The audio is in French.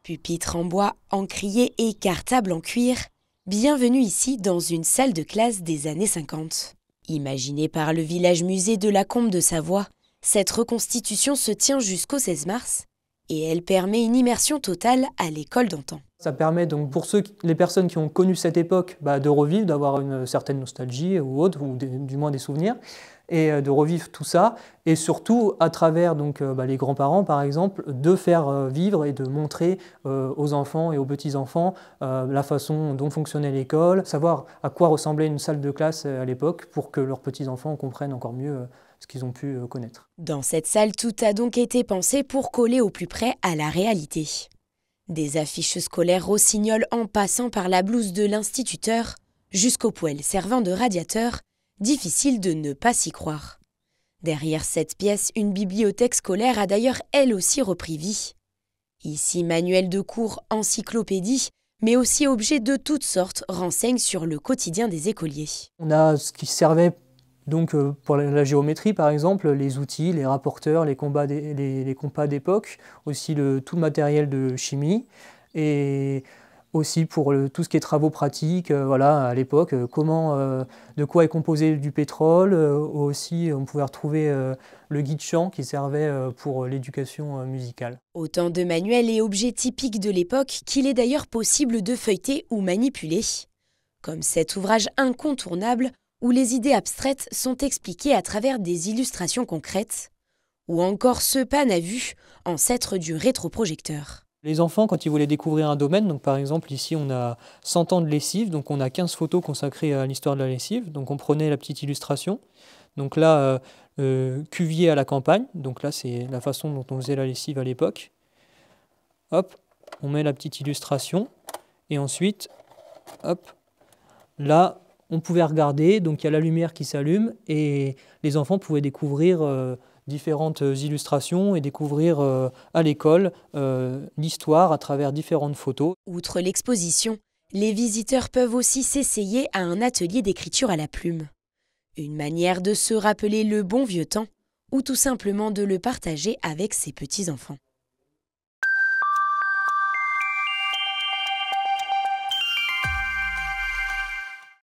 Pupitre en bois, encrier et cartable en cuir, bienvenue ici dans une salle de classe des années 50. Imaginée par le village musée de la Combe de Savoie, cette reconstitution se tient jusqu'au 16 mars et elle permet une immersion totale à l'école d'antan. Ça permet donc pour les personnes qui ont connu cette époque de revivre, d'avoir une certaine nostalgie ou autre, ou du moins des souvenirs, et de revivre tout ça, et surtout à travers les grands-parents par exemple, de faire vivre et de montrer aux enfants et aux petits-enfants la façon dont fonctionnait l'école, savoir à quoi ressemblait une salle de classe à l'époque pour que leurs petits-enfants comprennent encore mieux ce qu'ils ont pu connaître. Dans cette salle, tout a donc été pensé pour coller au plus près à la réalité. Des affiches scolaires rossignols en passant par la blouse de l'instituteur, jusqu'aux poêles servant de radiateur, difficile de ne pas s'y croire. Derrière cette pièce, une bibliothèque scolaire a d'ailleurs elle aussi repris vie. Ici, manuels de cours, encyclopédies, mais aussi objets de toutes sortes renseignent sur le quotidien des écoliers. On a ce qui servait pour la géométrie, par exemple, les outils, les rapporteurs, les compas d'époque, aussi tout le matériel de chimie, et aussi pour tout ce qui est travaux pratiques, à l'époque, de quoi est composé du pétrole. Aussi, on pouvait retrouver le guide chant qui servait pour l'éducation musicale. Autant de manuels et objets typiques de l'époque qu'il est d'ailleurs possible de feuilleter ou manipuler, comme cet ouvrage incontournable où les idées abstraites sont expliquées à travers des illustrations concrètes, ou encore ce pan à vue, ancêtre du rétroprojecteur. Les enfants, quand ils voulaient découvrir un domaine, donc par exemple ici on a 100 ans de lessive, donc on a 15 photos consacrées à l'histoire de la lessive, donc on prenait la petite illustration, donc là cuvier à la campagne, donc là c'est la façon dont on faisait la lessive à l'époque. Hop, on met la petite illustration, et ensuite, hop, là on pouvait regarder, donc il y a la lumière qui s'allume et les enfants pouvaient découvrir différentes illustrations et découvrir à l'école l'histoire à travers différentes photos. Outre l'exposition, les visiteurs peuvent aussi s'essayer à un atelier d'écriture à la plume. Une manière de se rappeler le bon vieux temps ou tout simplement de le partager avec ses petits-enfants.